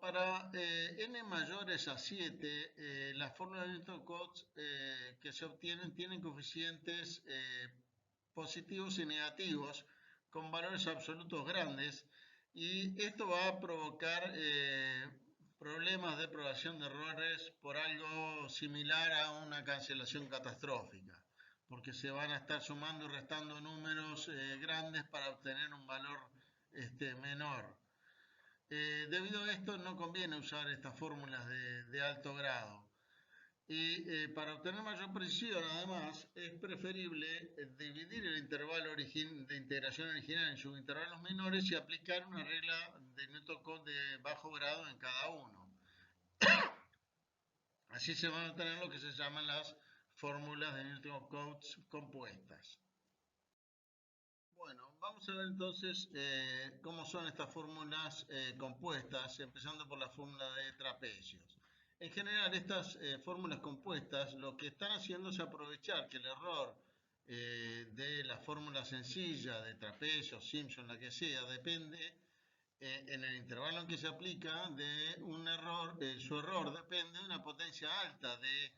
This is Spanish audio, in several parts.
para n mayores a 7, las fórmulas de Newton-Cotes que se obtienen tienen coeficientes positivos y negativos con valores absolutos grandes, y esto va a provocar problemas de propagación de errores por algo similar a una cancelación catastrófica, porque se van a estar sumando y restando números grandes para obtener un valor menor. Debido a esto no conviene usar estas fórmulas de alto grado. Y para obtener mayor precisión, además, es preferible dividir el intervalo de integración original en subintervalos menores y aplicar una regla de Newton-Cotes de bajo grado en cada uno. Así se van a obtener lo que se llaman las fórmulas de Newton-Cotes compuestas. Bueno, vamos a ver entonces cómo son estas fórmulas compuestas, empezando por la fórmula de trapecios. En general, estas fórmulas compuestas lo que están haciendo es aprovechar que el error de la fórmula sencilla de trapecios, Simpson, la que sea, depende en el intervalo en que se aplica de un error, su error depende de una potencia alta de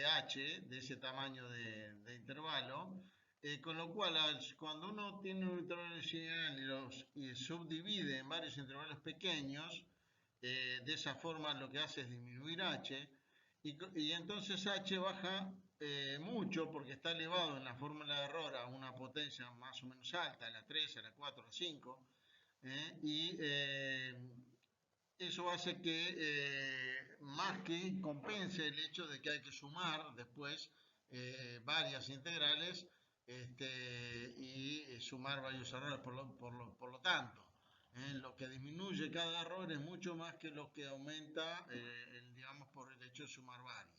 h, de ese tamaño de intervalo. Con lo cual, cuando uno tiene un intervalo original y subdivide en varios intervalos pequeños, de esa forma lo que hace es disminuir h, y entonces h baja mucho porque está elevado en la fórmula de error a una potencia más o menos alta, a la 3, a la 4, a la 5, y eso hace que más que compense el hecho de que hay que sumar después varias integrales y sumar varios errores. Por lo tanto, lo que disminuye cada error es mucho más que lo que aumenta, digamos, por el hecho de sumar varias.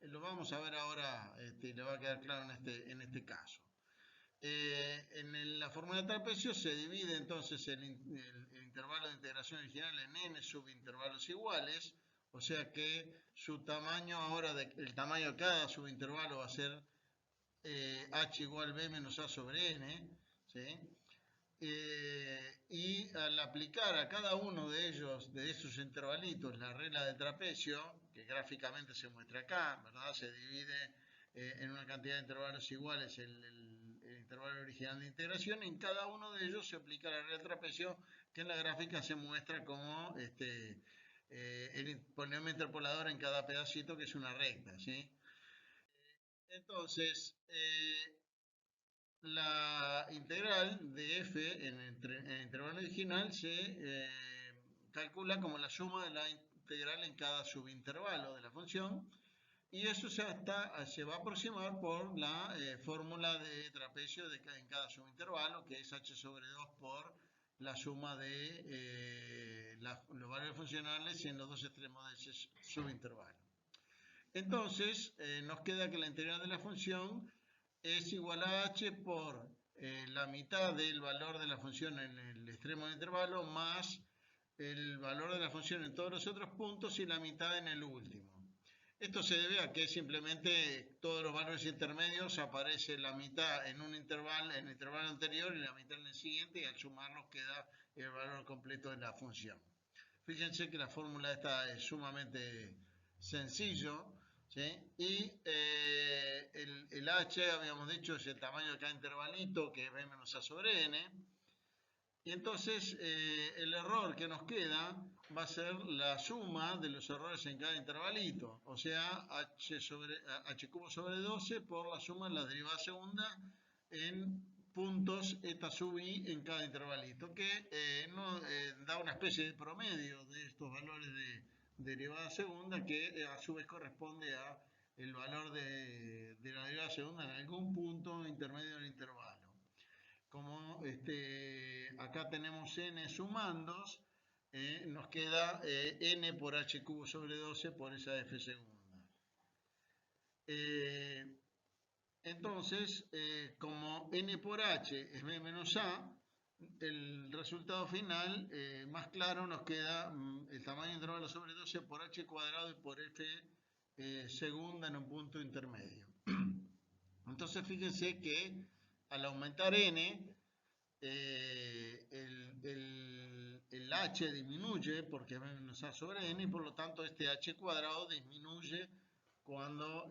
Lo vamos a ver ahora y le va a quedar claro en este caso. En la fórmula de trapecio se divide entonces el intervalo de integración original en n subintervalos iguales, o sea que su tamaño ahora, el tamaño de cada subintervalo va a ser h igual b menos a sobre n, ¿sí? Y al aplicar a cada uno de ellos, de esos intervalitos, la regla del trapecio, que gráficamente se muestra acá, ¿verdad? Se divide en una cantidad de intervalos iguales el intervalo original de integración, y en cada uno de ellos se aplica la regla del trapecio, que en la gráfica se muestra como el polinomio interpolador en cada pedacito, que es una recta, ¿sí? Entonces, la integral de f en el intervalo original se calcula como la suma de la integral en cada subintervalo de la función, y eso se va a aproximar por la fórmula de trapecio en cada subintervalo, que es h sobre 2 por la suma de los valores funcionales en los dos extremos de ese subintervalo. Entonces, nos queda que la integral de la función es igual a h por la mitad del valor de la función en el extremo del intervalo más el valor de la función en todos los otros puntos y la mitad en el último. Esto se debe a que simplemente todos los valores intermedios aparece la mitad en un intervalo, en el intervalo anterior, y la mitad en el siguiente, y al sumarlos queda el valor completo de la función. Fíjense que la fórmula esta es sumamente sencillo, ¿sí? Y el h, habíamos dicho, es el tamaño de cada intervalito, que es b menos a sobre n. Y entonces el error que nos queda va a ser la suma de los errores en cada intervalito, o sea, h cubo sobre 12 por la suma de la derivada segunda en puntos eta sub i en cada intervalito, que da una especie de promedio de estos valores de derivada segunda, que a su vez corresponde a el valor de la derivada segunda en algún punto intermedio del intervalo. Como acá tenemos n sumandos, nos queda n por h cubo sobre 12 por esa f segunda. Entonces, como n por h es b menos a, el resultado final más claro nos queda el tamaño de intervalo sobre 12 por h cuadrado y por f segunda en un punto intermedio. Entonces, fíjense que al aumentar n, el h disminuye porque b menos a sobre n y por lo tanto este h cuadrado disminuye cuando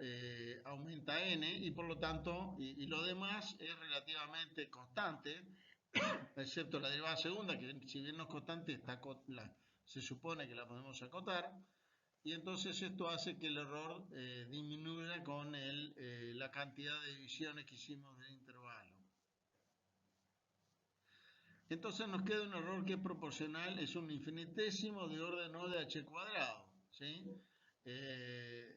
aumenta n y por lo tanto, y lo demás es relativamente constante, excepto la derivada segunda, que si bien no es constante, se supone que la podemos acotar, y entonces esto hace que el error disminuya con la cantidad de divisiones que hicimos del intervalo. Entonces nos queda un error que es proporcional, es un infinitésimo de orden O de h cuadrado, ¿sí?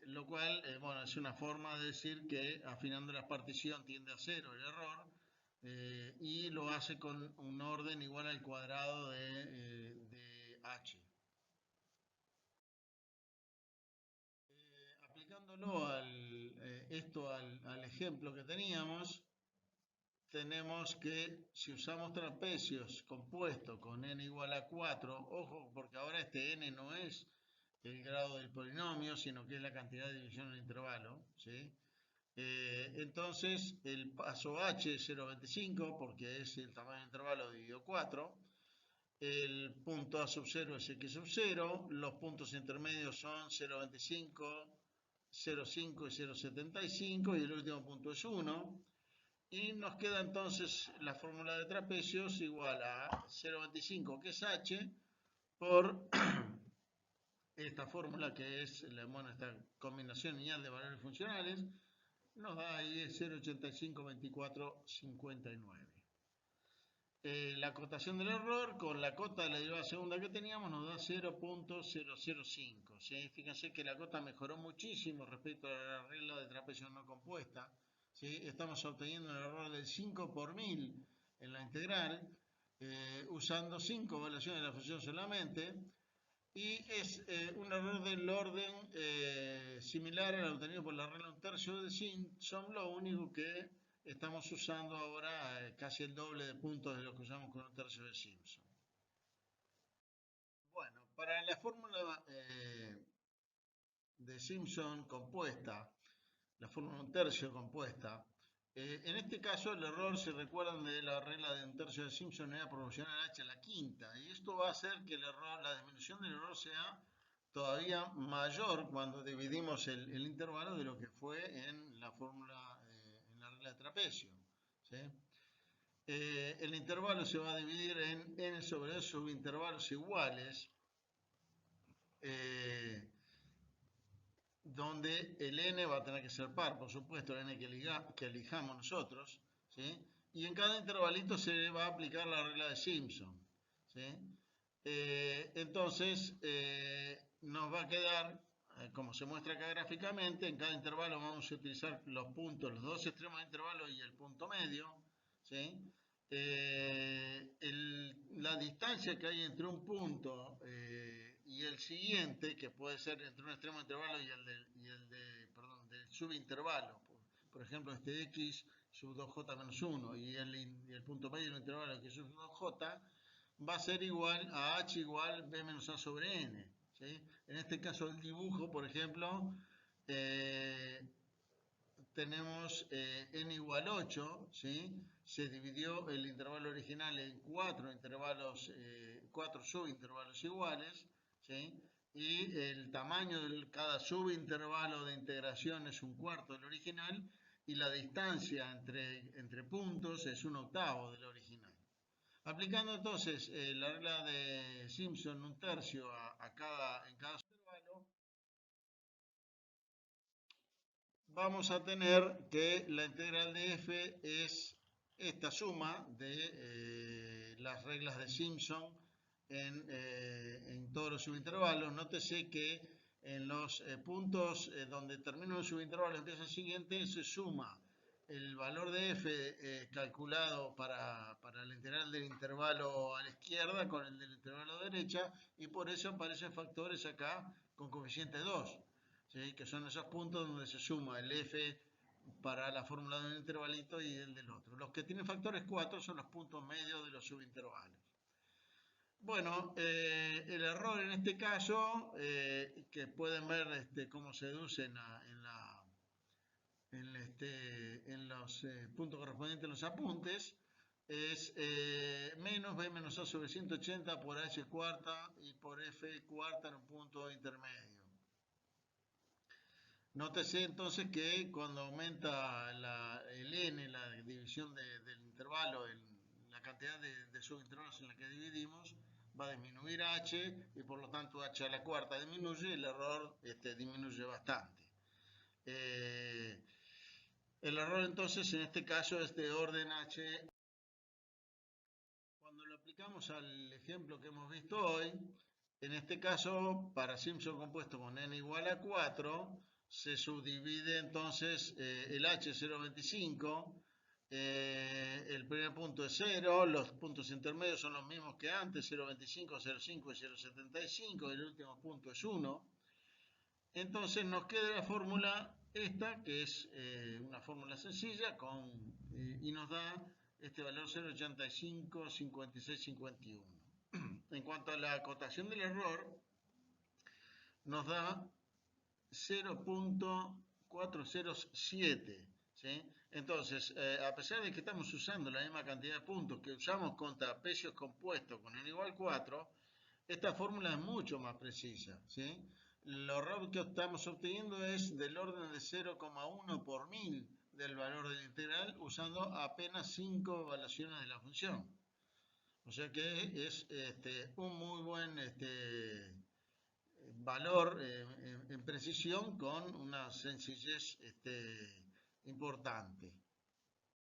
Lo cual, bueno, es una forma de decir que afinando la partición tiende a cero el error, y lo hace con un orden igual al cuadrado de h. Aplicándolo esto al ejemplo que teníamos, tenemos que si usamos trapecios compuestos con n igual a 4, ojo, porque ahora este n no es el grado del polinomio, sino que es la cantidad de división del intervalo, ¿sí? Entonces el paso h es 0,25 porque es el tamaño del intervalo dividido 4, el punto a sub 0 es x sub 0, los puntos intermedios son 0,25, 0,5 y 0,75 y el último punto es 1. Y nos queda entonces la fórmula de trapecios igual a 0,25 que es h por esta fórmula que es bueno, esta combinación lineal de valores funcionales, nos da ahí 0,852459. La cotación del error con la cota de la derivada segunda que teníamos nos da 0.005. ¿Sí? Fíjense que la cota mejoró muchísimo respecto a la regla de trapecio no compuesta. ¿Sí? Estamos obteniendo un error del 5 por 1000 en la integral, usando 5 evaluaciones de la función solamente. Y es un error del orden similar al obtenido por la regla de un tercio de Simpson, lo único que estamos usando ahora casi el doble de puntos de lo que usamos con un tercio de Simpson. Bueno, para la fórmula de Simpson compuesta, la fórmula de un tercio compuesta, en este caso el error, si recuerdan de la regla de un tercio de Simpson, era proporcional a h a la quinta, y esto va a hacer que el error, la disminución del error sea todavía mayor cuando dividimos el intervalo de lo que fue en la fórmula, en la regla de trapecio, ¿sí? El intervalo se va a dividir en n sobre s subintervalos iguales, donde el n va a tener que ser par, por supuesto, el n que elijamos nosotros, ¿sí? Y en cada intervalito se le va a aplicar la regla de Simpson, ¿sí? Entonces, nos va a quedar, como se muestra acá gráficamente, en cada intervalo vamos a utilizar los puntos, los dos extremos del intervalo y el punto medio, ¿sí? La distancia que hay entre un punto y el siguiente, que puede ser entre un extremo de intervalo y del subintervalo, por ejemplo, este x sub 2j menos 1 y el punto medio del intervalo x sub 2j, va a ser igual a h igual b menos a sobre n, ¿sí? En este caso el dibujo, por ejemplo, tenemos n igual 8, ¿sí? Se dividió el intervalo original en 4 intervalos, 4 subintervalos iguales, ¿sí? Y el tamaño de cada subintervalo de integración es 1/4 del original y la distancia entre puntos es 1/8 del original. Aplicando entonces la regla de Simpson un tercio en cada intervalo, vamos a tener que la integral de f es esta suma de las reglas de Simpson en todos los subintervalos. Nótese que en los puntos donde termina un subintervalo y empieza el siguiente, se suma el valor de f calculado para la integral del intervalo a la izquierda con el del intervalo a la derecha, y por eso aparecen factores acá con coeficiente 2. ¿Sí? Que son esos puntos donde se suma el f para la fórmula de un intervalito y el del otro. Los que tienen factores 4 son los puntos medios de los subintervalos. Bueno, el error en este caso, que pueden ver cómo se deduce en los puntos correspondientes a los apuntes, es menos b menos a sobre 180 por h cuarta y por f cuarta en un punto intermedio. Nótese entonces que cuando aumenta el n, la división del intervalo, la cantidad de subintervalos en la que dividimos, va a disminuir h y por lo tanto h a la cuarta disminuye y el error disminuye bastante. El error entonces en este caso es de orden h. Cuando lo aplicamos al ejemplo que hemos visto hoy, en este caso para Simpson compuesto con n igual a 4, se subdivide entonces el h 0,25, el primer punto es 0, los puntos intermedios son los mismos que antes, 0,25, 0,5 y 0,75, el último punto es 1. Entonces nos queda la fórmula esta, que es una fórmula sencilla, y nos da este valor 0,85, 56, 51. En cuanto a la acotación del error, nos da 0.407, ¿sí? Entonces, a pesar de que estamos usando la misma cantidad de puntos que usamos contra precios compuestos con n igual 4, esta fórmula es mucho más precisa, ¿sí? El error que estamos obteniendo es del orden de 0,1 por 1000 del valor de la integral usando apenas 5 evaluaciones de la función. O sea que es un muy buen valor en precisión con una sencillez importante.